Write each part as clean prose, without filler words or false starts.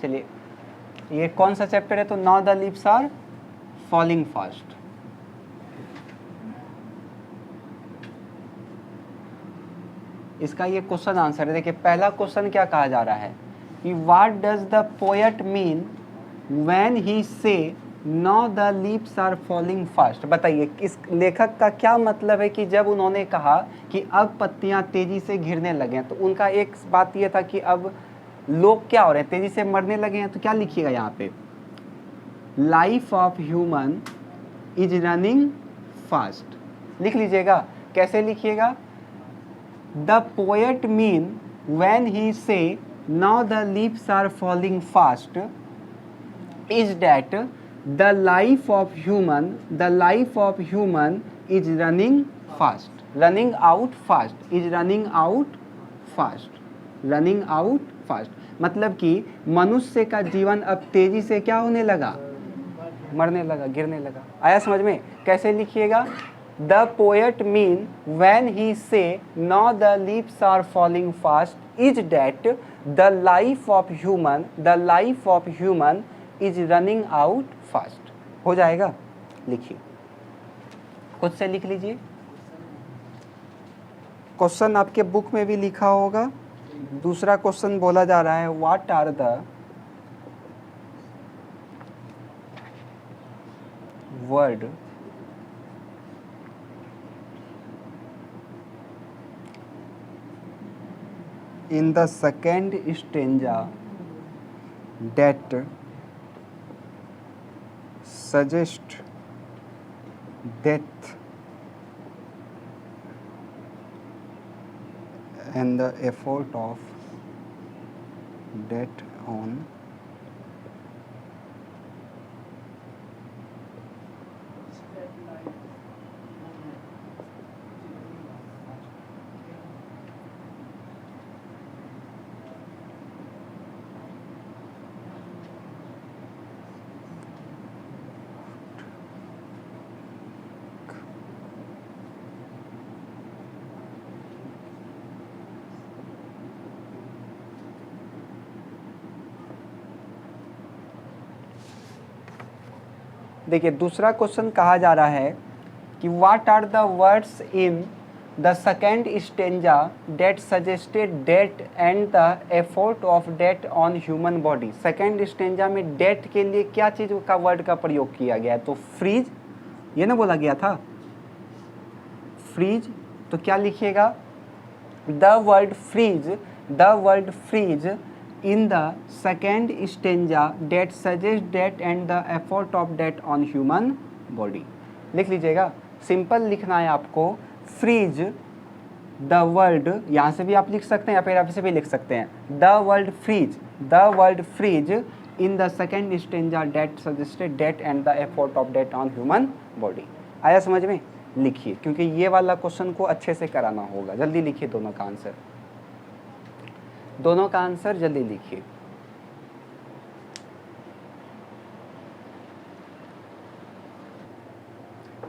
चलिए, ये कौन सा चैप्टर है? तो now the leaves are falling fast. इसका ये क्वेश्चन आंसर है। देखिए, पहला क्वेश्चन क्या कहा जा रहा है कि what does the poet mean when he says now the leaves are falling fast. बताइए, इस लेखक का क्या मतलब है कि जब उन्होंने कहा कि अब पत्तियां तेजी से गिरने लगे हैं, तो उनका एक बात ये था कि अब लोग क्या हो रहे हैं, तेजी से मरने लगे हैं। तो क्या लिखिएगा यहाँ पे, life of human is running fast. लिख लीजिएगा। कैसे लिखिएगा? The poet mean when he says now the leaves are falling fast is that the life of human is running fast, running out fast। मतलब कि मनुष्य का जीवन अब तेजी से क्या होने लगा, मरने लगा, गिरने लगा। आया समझ में? कैसे लिखिएगा? The poet mean when he says now the leaves are falling fast is that the life of human is running out fast. हो जाएगा? लिखिए, खुद से लिख लीजिए। क्वेश्चन आपके बुक में भी लिखा होगा। दूसरा क्वेश्चन बोला जा रहा है, what are the word in the second stanza that suggest death and the effort of death on देखिए, दूसरा क्वेश्चन कहा जा रहा है कि what are the words in the second stanza that suggested death and the effort of death on human body. Second stanza में death के लिए क्या चीज़ का वर्ड का प्रयोग किया गया है? तो फ्रीज, ये ना बोला गया था, फ्रीज। तो क्या लिखिएगा? The word freeze in the second stanza that suggests death and the effort of death on human body। लिख लीजिएगा। सिंपल लिखना है आपको, फ्रीज द वर्ड, यहाँ से भी आप लिख सकते हैं या फिर आप इसे भी लिख सकते हैं, the word freeze in the second stanza that suggested death and the effort of death on human body. आया समझ में? लिखिए, क्योंकि ये वाला क्वेश्चन को अच्छे से कराना होगा। जल्दी लिखिए दोनों का आंसर, जल्दी लिखिए।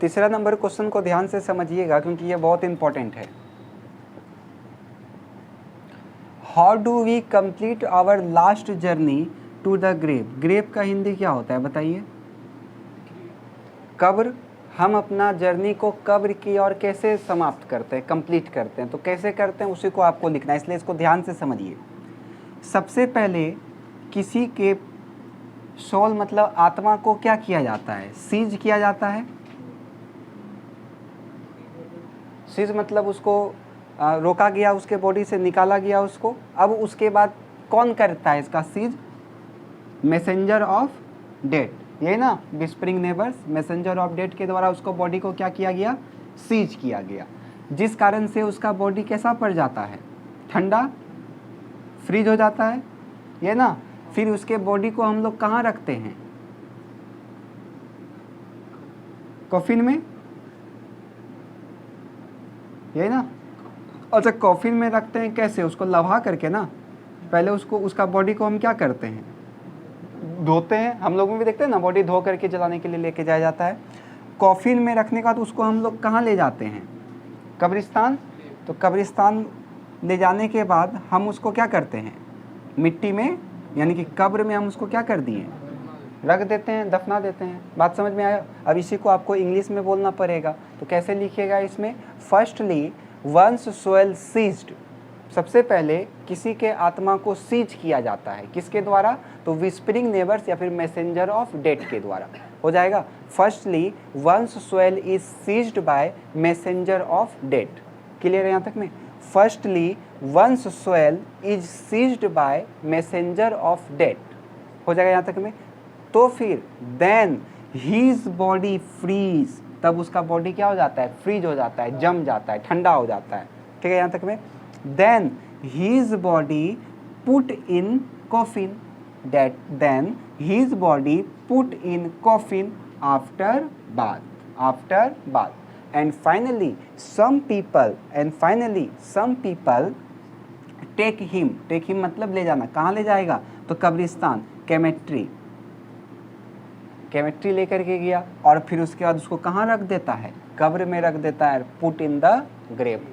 तीसरा नंबर क्वेश्चन को ध्यान से समझिएगा क्योंकि ये बहुत इंपॉर्टेंट है। How do we complete our last journey to the grave. Grave का हिंदी क्या होता है बताइए? कब्र। हम अपना जर्नी को कब्र की और कैसे समाप्त करते हैं, कंप्लीट करते हैं। तो कैसे करते हैं उसी को आपको लिखना है, इसलिए इसको ध्यान से समझिए। सबसे पहले किसी के सोल मतलब आत्मा को क्या किया जाता है? सीज किया जाता है। सीज मतलब उसको रोका गया, उसके बॉडी से निकाला गया उसको। अब उसके बाद कौन करता है इसका सीज? मैसेंजर ऑफ डेथ, ये ना, whispering neighbours, messenger of death के द्वारा उसको बॉडी को क्या किया गया? सीज किया गया, जिस कारण से उसका बॉडी कैसा पड़ जाता है? ठंडा, फ्रीज हो जाता है, ये ना। फिर उसके बॉडी को हम लोग कहाँ रखते हैं? कॉफिन में, ये ना। अच्छा, कॉफिन में रखते हैं कैसे? उसको लवा करके ना। पहले उसको, उसका बॉडी को हम क्या करते हैं? धोते हैं। हम लोग में भी देखते हैं ना, बॉडी धो करके जलाने के लिए लेके जाया जाता है। कॉफिन में रखने के बाद उसको हम लोग कहाँ ले जाते हैं? कब्रिस्तान। तो कब्रिस्तान ले जाने के बाद हम उसको क्या करते हैं? मिट्टी में यानी कि कब्र में हम उसको क्या कर दिए, रख देते हैं, दफना देते हैं। बात समझ में आया? अब इसी को आपको इंग्लिश में बोलना पड़ेगा, तो कैसे लिखिएगा इसमें? फर्स्टली वंस सोल सीज्ड, सबसे पहले किसी के आत्मा को सीज किया जाता है, किसके द्वारा? तो विस्परिंग नेबर्स या फिर मैसेंजर ऑफ डेथ के द्वारा हो जाएगा। Firstly once soul is seized by messenger of death. Clear है यहाँ तक में? Firstly once soul is seized by messenger of death हो जाएगा यहाँ तक में। तो फिर देन हीज बॉडी फ्रीज, तब उसका बॉडी क्या हो जाता है? फ्रीज हो जाता है, जम जाता है, ठंडा हो जाता है। ठीक है यहाँ तक में? Then his body put in coffin, that then his body put in coffin after bath, and finally some people take him मतलब ले जाना, कहाँ ले जाएगा? तो कब्रिस्तान, केमेट्री लेकर के गया और फिर उसके बाद उसको कहाँ रख देता है? कब्र में रख देता है, पुट इन द ग्रेव।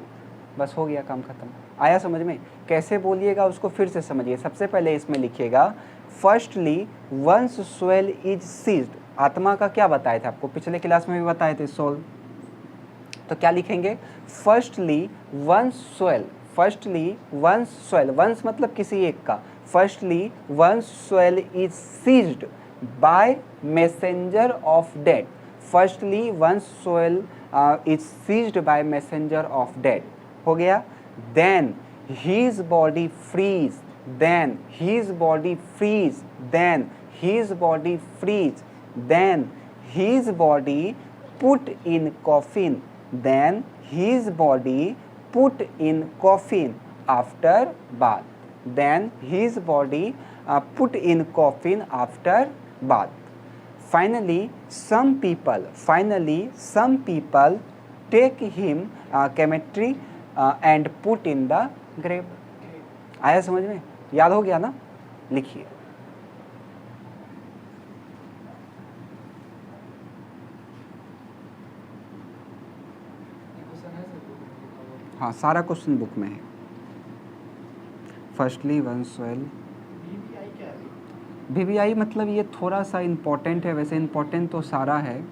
बस हो गया, काम खत्म। आया समझ में? कैसे बोलिएगा उसको फिर से समझिए। सबसे पहले इसमें लिखिएगा firstly once soul is seized, आत्मा का क्या बताए थे आपको, पिछले क्लास में भी बताए थे, सोल। तो क्या लिखेंगे? फर्स्टली वंस सोल, वंस मतलब किसी एक का, firstly once soul is seized by messenger of death, firstly once soul is seized by messenger of death हो गया। Then his body freeze, then his body freeze, then his body freeze, then his body put in coffin, then his body put in coffin after bath, then his body put in coffin after bath. Finally some people take him cemetery and put in the grave. आया समझ में? याद हो गया ना? लिखिए। हाँ, सारा क्वेश्चन बुक में है। फर्स्टली वंस सोल, VVI मतलब ये थोड़ा सा इम्पोर्टेंट है, वैसे इम्पोर्टेंट तो सारा है।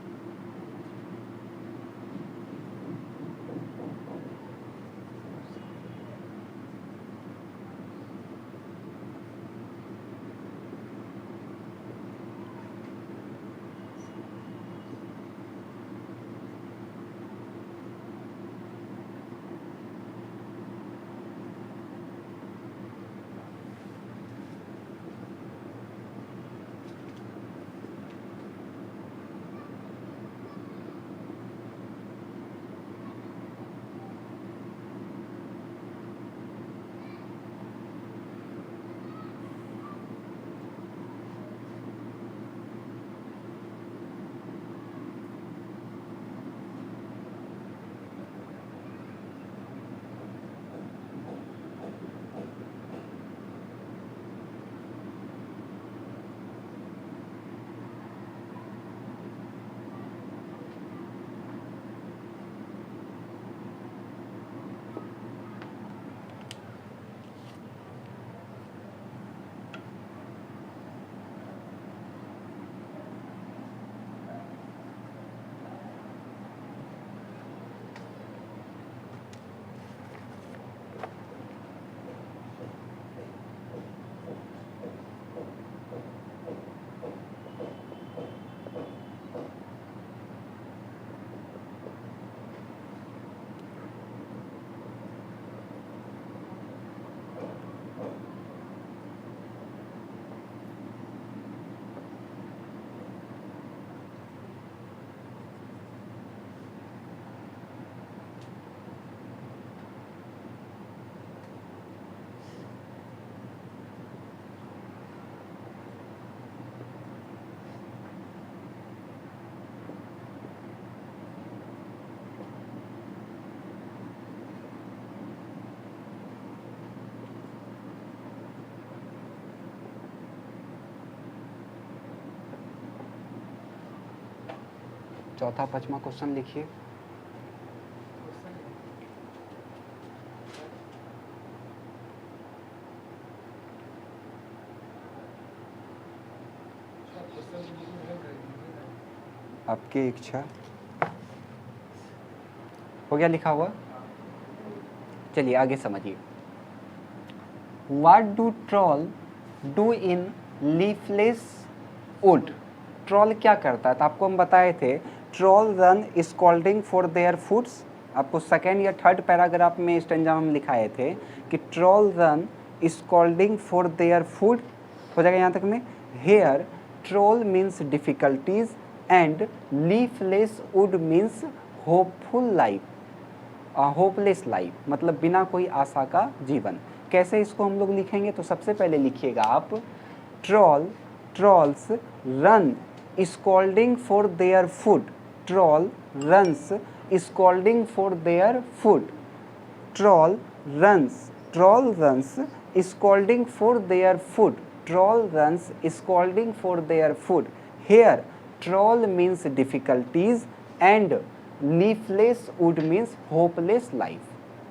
चौथा पांचवा क्वेश्चन लिखिए। आपकी इच्छा। हो गया लिखा हुआ? चलिए आगे समझिए। What do troll do in leafless wood? Troll क्या करता है? तो आपको हम बताए थे, troll run scolding for their foods. आपको सेकेंड या थर्ड पैराग्राफ में स्टेंजा में लिखाए थे कि troll run scolding for their food. हो जाएगा यहाँ तक में। Here troll means difficulties and leafless wood means hopeful life, hopeless life मतलब बिना कोई आशा का जीवन। कैसे इसको हम लोग लिखेंगे? तो सबसे पहले लिखिएगा आप, trolls run scolding for their food. Troll runs scolding for their food. Troll runs scolding for their food. Troll runs scolding for their food. Here troll means difficulties and leafless wood means hopeless life.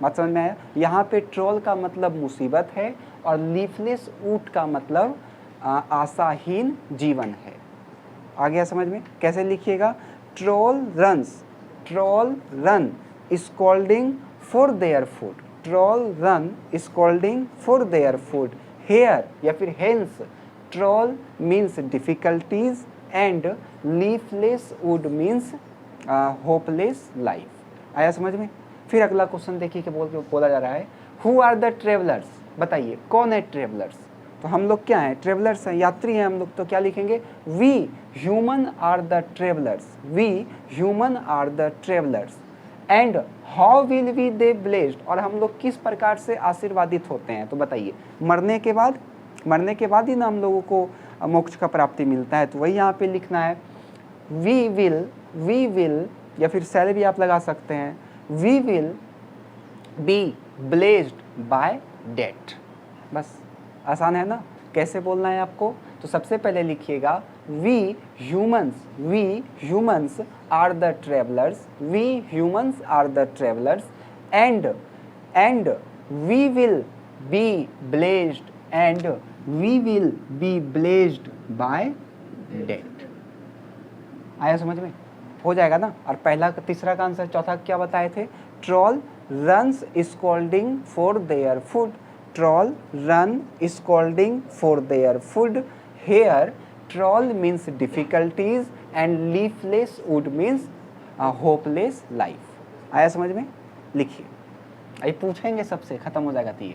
बात समझ में आया? यहाँ पे troll का मतलब मुसीबत है और लीफलेस वुड का मतलब आशाहीन जीवन है। आ गया समझ में? कैसे लिखिएगा? Troll run scolding for their food. Troll run scolding for their food. Here या फिर hence troll means difficulties and leafless wood means hopeless life. आया समझ में? फिर अगला क्वेश्चन देखिए कि बोला जा रहा है, हु आर द ट्रेवलर्स? बताइए कौन है ट्रेवलर्स? तो हम लोग क्या हैं? ट्रेवलर्स हैं, यात्री हैं हम लोग। तो क्या लिखेंगे? We human are the travellers. We human are the travellers. And how will we they blessed? और हम लोग किस प्रकार से आशीर्वादित होते हैं? तो बताइए, मरने के बाद ही ना हम लोगों को मोक्ष का प्राप्ति मिलता है। तो वही यहाँ पे लिखना है, वी विल या फिर शैल भी आप लगा सकते हैं, we will be blessed by death. बस आसान है ना? कैसे बोलना है आपको? तो सबसे पहले लिखिएगा, we humans are the travellers. We humans are the travellers and we will be blessed by death. आया समझ में? हो जाएगा ना? और पहला तीसरा का आंसर, चौथा क्या बताए थे? Troll runs scolding for their food. Troll run scolding for their food. Here troll means difficulties and leafless wood means hopeless life. आया समझ में? लिखिए, अभी पूछेंगे सबसे, खत्म हो जाएगा। तो ये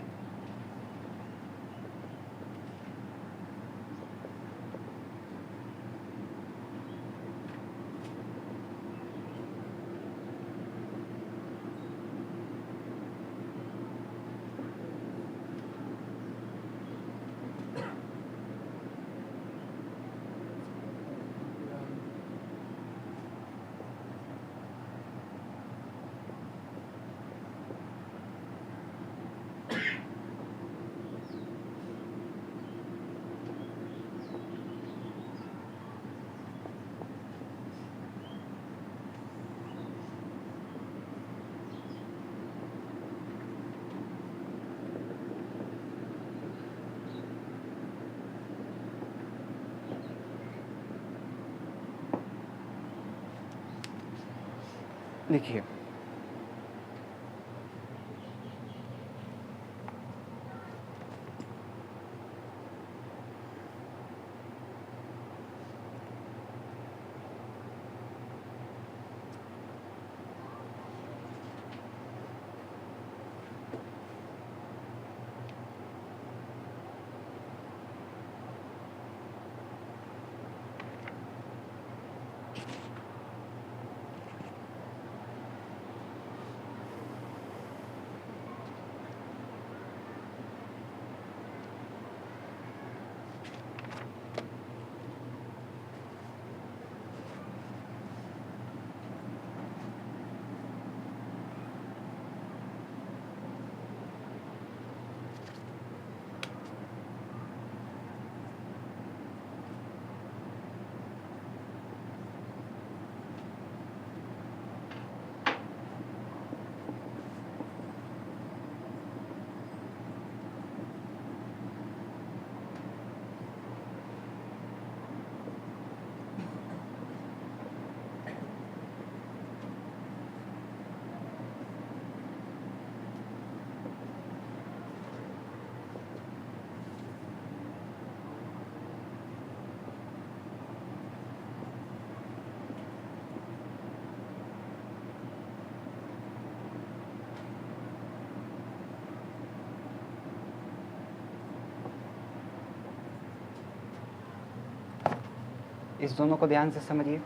लिखिए, इस दोनों को ध्यान से समझिए।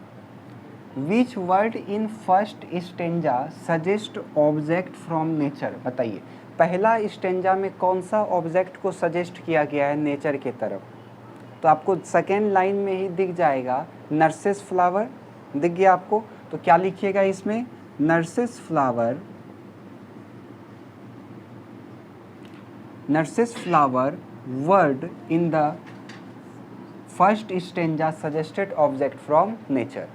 Which word in first stanza suggest object from nature, बताइए पहला स्टेंजा में कौन सा ऑब्जेक्ट को सजेस्ट किया गया है नेचर के तरफ। तो आपको सेकेंड लाइन में ही दिख जाएगा नर्सिस फ्लावर, दिख गया आपको। तो क्या लिखिएगा इसमें, nurses flower, nurses flower word in the first stanza suggested object from nature.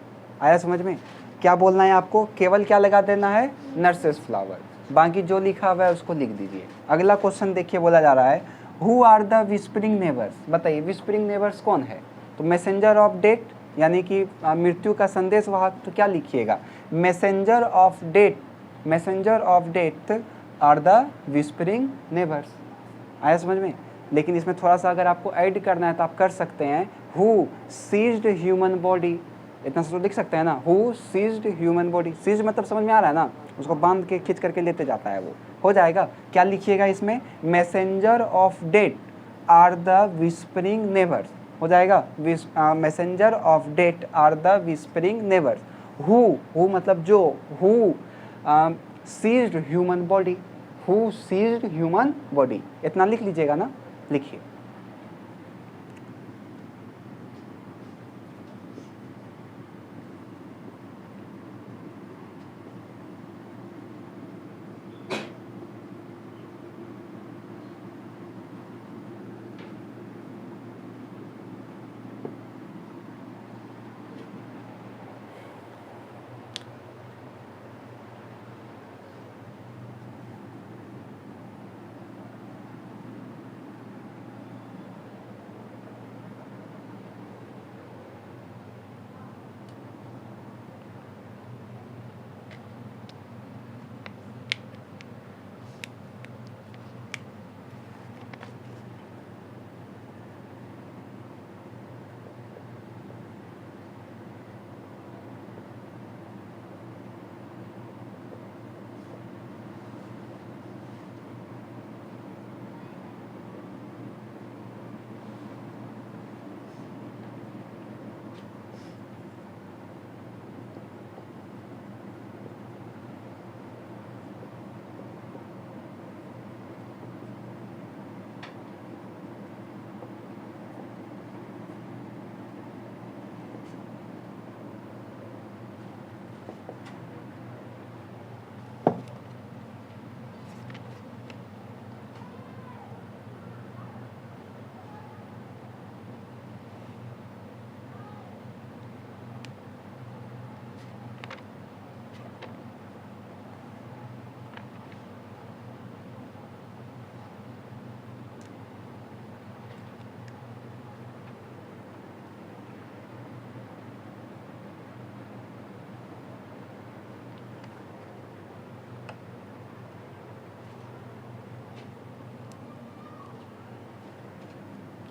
आया समझ में? क्या बोलना है आपको, केवल क्या लगा देना है, नर्सिस फ्लावर, बाकी जो लिखा हुआ है उसको लिख दीजिए। अगला क्वेश्चन देखिए, बोला जा रहा है who are the whispering neighbours, बताइए विस्परिंग नेबर्स कौन है। तो मैसेंजर ऑफ डेथ यानी कि मृत्यु का संदेश वाहक, तो क्या लिखिएगा, messenger of death, messenger of death are the whispering neighbours. आया समझ में? लेकिन इसमें थोड़ा सा अगर आपको ऐड करना है तो आप कर सकते हैं, हु सीज्ड ह्यूमन बॉडी, इतना सा तो लिख सकते हैं ना, who seized human body. Seize मतलब समझ में आ रहा है ना, उसको बांध के खींच करके लेते जाता है, वो हो जाएगा। क्या लिखिएगा इसमें, messenger of death are the whispering neighbours, हो जाएगा। Messenger of death are the whispering neighbours. Who मतलब जो, who seized human body, who seized human body, इतना लिख लीजिएगा ना, लिखिए।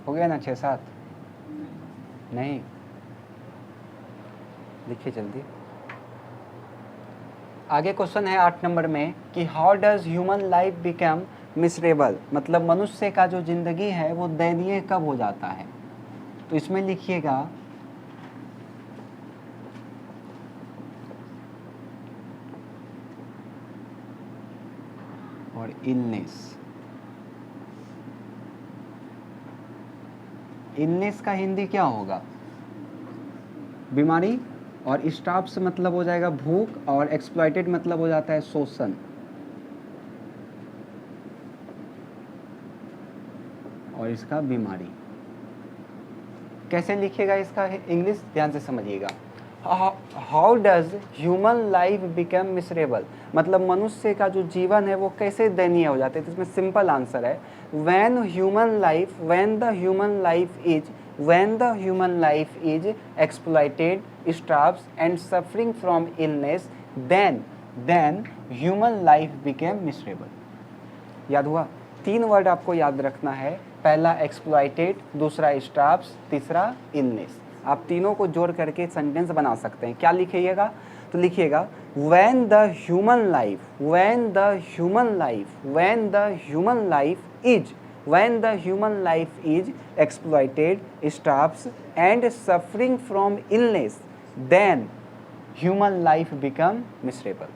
हो गया ना 6-7? नहीं, लिखिए जल्दी। आगे क्वेश्चन है 8 नंबर में कि how does human life become miserable, मतलब मनुष्य का जो जिंदगी है वो दयनीय कब हो जाता है। तो इसमें लिखिएगा और इलनेस, इलनेस का हिंदी क्या होगा, बीमारी, और स्टार्व्स मतलब हो जाएगा भूख, और एक्सप्लॉइटेड मतलब हो जाता है शोषण। और इसका बीमारी कैसे लिखिएगा, इसका इंग्लिश ध्यान से समझिएगा। How does human life become miserable, मतलब मनुष्य का जो जीवन है वो कैसे दयनीय हो जाता है। तो इसमें सिंपल आंसर है, when the human life is exploited, starves and suffering from illness, then human life became miserable। याद हुआ? 3 वर्ड आपको याद रखना है, पहला एक्सप्लॉइटेड, दूसरा स्टार्व्स, तीसरा इलनेस। आप तीनों को जोड़ करके सेंटेंस बना सकते हैं। क्या लिखिएगा, तो लिखिएगा when the human life is when the human life is exploited, starves and suffering from illness, then human life become miserable.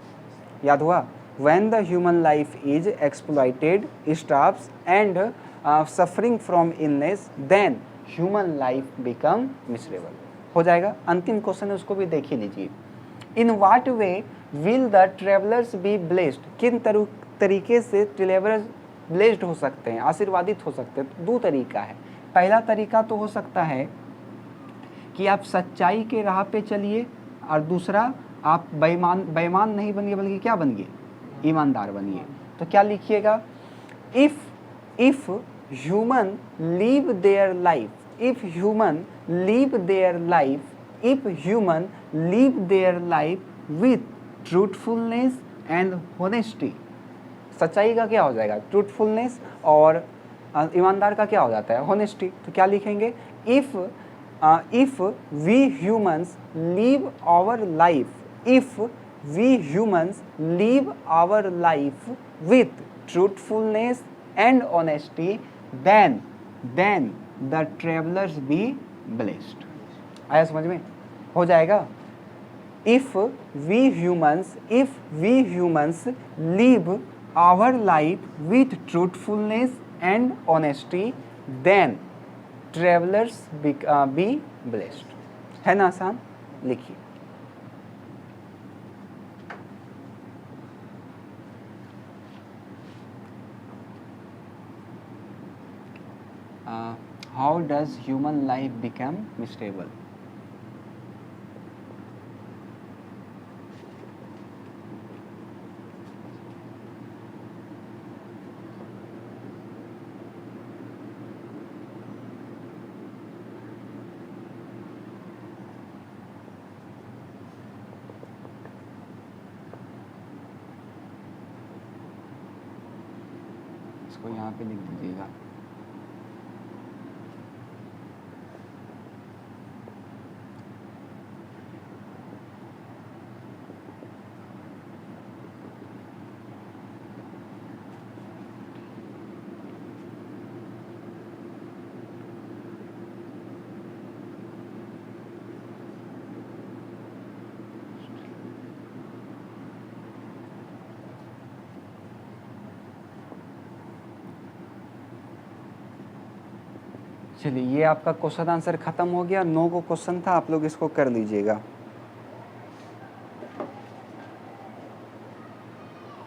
याद हुआ? When the human life is exploited, starves and suffering from illness, then human life become miserable. हो जाएगा. अंतिम question है, उसको भी देख ही लीजिए. In what way will the travelers be blessed? किन तरीके से ट्रेवलर्स ब्लेस्ड हो सकते हैं, आशीर्वादित हो सकते हैं? दो तरीका है. पहला तरीका तो हो सकता है कि आप सच्चाई के राह पे चलिए, और दूसरा आप बेईमान नहीं बनिए, बल्कि क्या बनिए? ईमानदार बनिए. तो क्या लिखिएगा? If human leave their life, if human live their life with truthfulness and honesty. सच्चाई का क्या हो जाएगा? ट्रूथफुलनेस, और ईमानदार का क्या हो जाता है? होनेस्टी. तो क्या लिखेंगे? If we humans live our life with truthfulness and honesty, then the travelers be blessed. आया समझ में? हो जाएगा. If we humans live our life with truthfulness and honesty, then travelers be blessed. है ना आसान? लिखिए. How does human life become miserable? इसको यहाँ पे लिख दीजिएगा. चलिए, ये आपका क्वेश्चन आंसर खत्म हो गया. 9 को क्वेश्चन था, आप लोग इसको कर लीजिएगा.